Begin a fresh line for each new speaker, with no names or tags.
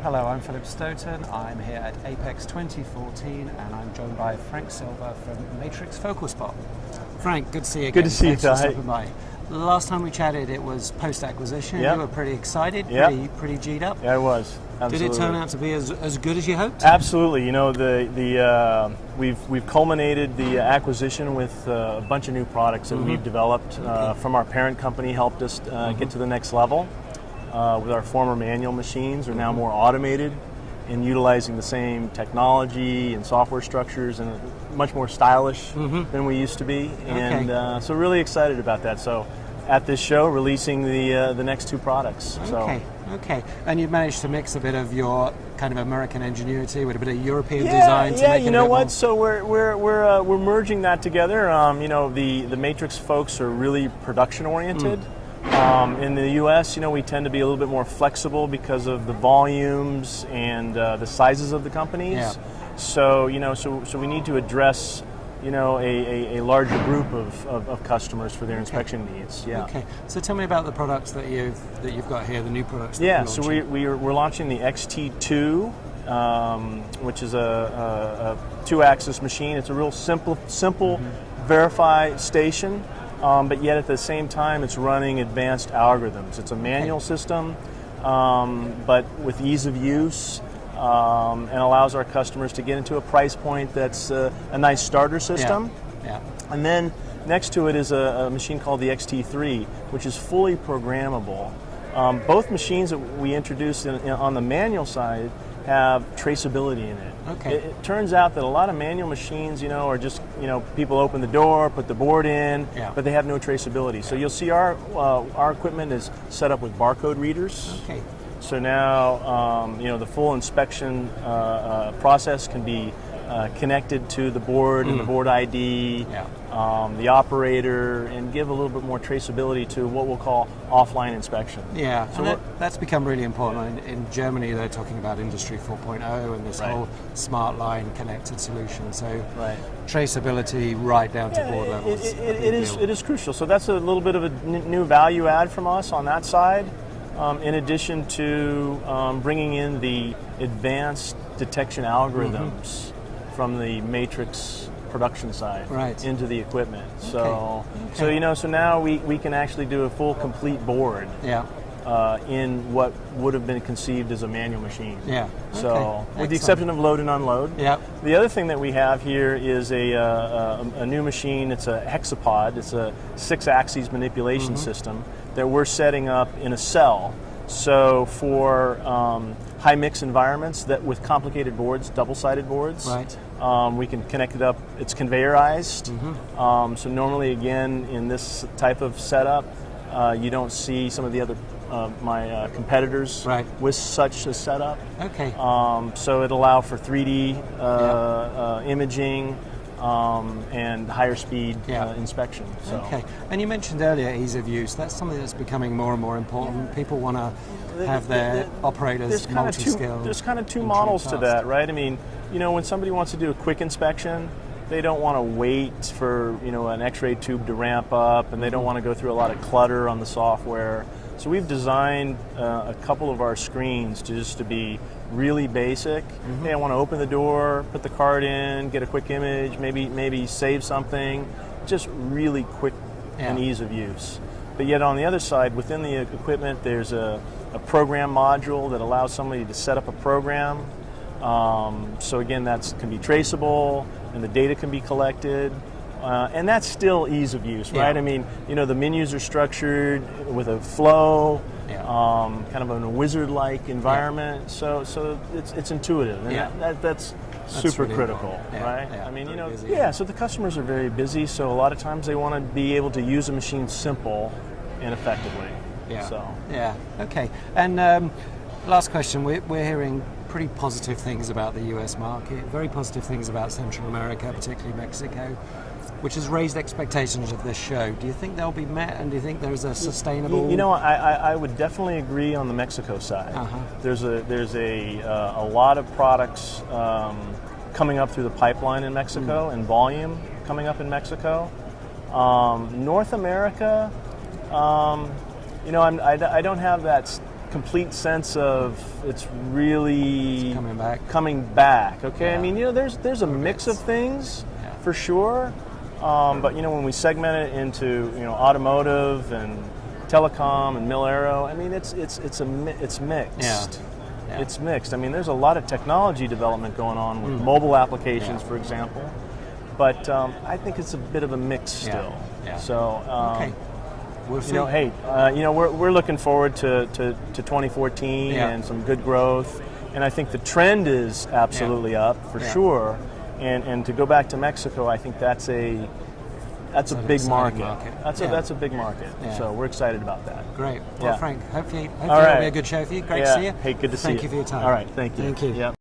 Hello, I'm Philip Stoten. I'm here at Apex 2014 and I'm joined by Frank Silva from MatriX FocalSpot. Frank, good to see you again.
Good to see you, Phil.
Stopping by. Last time we chatted, it was post-acquisition.
Yep.
You were pretty excited,
Yep.
pretty G'd up.
Yeah, it was. Absolutely.
Did it turn out to be as good as you hoped?
Absolutely. You know, we've culminated the acquisition with a bunch of new products that we've developed from our parent company. Helped us get to the next level. With our former manual machines, are now more automated and utilizing the same technology and software structures and much more stylish than we used to be. And so really excited about that. So at this show, releasing the next two products.
Okay. And you've managed to mix a bit of your kind of American ingenuity with a bit of European design to make it
you know what?
more...
So we're merging that together. You know, the MatriX folks are really production oriented. In the U.S., you know, we tend to be a little bit more flexible because of the volumes and the sizes of the companies.
Yeah.
So you know, so we need to address, you know, a larger group of customers for their inspection needs. Yeah.
Okay. So tell me about the products that you've got here, the new products. That
Yeah.
you're
So
launching.
we're launching the XT2, which is a two-axis machine. It's a real simple verify station. But yet at the same time, it's running advanced algorithms. It's a manual system, but with ease of use, and allows our customers to get into a price point that's a nice starter system.
Yeah.
And then next to it is a machine called the XT3, which is fully programmable. Both machines that we introduced on the manual side have traceability in it.
Okay.
It turns out that a lot of manual machines, you know, are just, you know, people open the door, put the board in, but they have no traceability. So you'll see our equipment is set up with barcode readers.
Okay.
So now, you know, the full inspection process can be connected to the board and the board ID, the operator, and give a little bit more traceability to what we'll call offline inspection.
Yeah,
so
and that's become really important. In Germany, they're talking about Industry 4.0 and this whole smart line connected solution. So traceability right down to board level.
It is crucial. So that's a little bit of a new value add from us on that side. In addition to bringing in the advanced detection algorithms from the MatriX production side into the equipment. So you know, so now we can actually do a full complete board in what would have been conceived as a manual machine. So with the exception of load and unload. The other thing that we have here is a new machine. It's a hexapod. It's a 6-axis manipulation system that we're setting up in a cell. So for high mix environments that with complicated boards, double-sided boards, we can connect it up. It's conveyorized. So normally, again, in this type of setup, you don't see some of the other my competitors with such a setup. So it allows for 3D imaging. And higher speed inspection. So.
And you mentioned earlier ease of use. That's something that's becoming more and more important. People want to have their operators multi-skilled.
There's kind of two models to that, right? I mean, you know, when somebody wants to do a quick inspection, they don't want to wait for, you know, an X-ray tube to ramp up, and they don't want to go through a lot of clutter on the software. So we've designed a couple of our screens to be really basic. Hey, I want to open the door, put the card in, get a quick image, maybe save something. Just really quick and ease of use. But yet on the other side, within the equipment, there's a program module that allows somebody to set up a program. So again, that can be traceable, and the data can be collected. And that's still ease of use, right? I mean, you know, the menus are structured with a flow, kind of in a wizard-like environment. So it's intuitive, and that's super really critical, right? I mean, you know, busy, so the customers are very busy, so a lot of times they want to be able to use a machine simple and effectively.
Okay. And last question, we're hearing pretty positive things about the US market, very positive things about Central America, particularly Mexico, which has raised expectations of this show. Do you think they'll be met, and do you think there's a sustainable...
You know, I would definitely agree on the Mexico side. There's a lot of products coming up through the pipeline in Mexico, and volume coming up in Mexico. North America, you know, I don't have that complete sense of it's really
coming back.
Okay,
Yeah.
I mean, there's a mix of things for sure, but when we segment it into automotive and telecom and mil-aero, I mean it's mixed.
Yeah.
It's mixed. I mean, there's a lot of technology development going on with mobile applications, for example, but I think it's a bit of a mix still.
Yeah.
So.
Okay. We'll see.
We're looking forward to 2014 and some good growth, and I think the trend is absolutely up for sure. And to go back to Mexico, I think that's a big market. That's a big market.
Yeah.
So we're excited about that.
Great. Well, Frank, hopefully
All right.
it'll be a good show for you. Great to see you.
Hey, good to see you.
Thank you for your time.
All right, thank you.
Thank you.
Yep.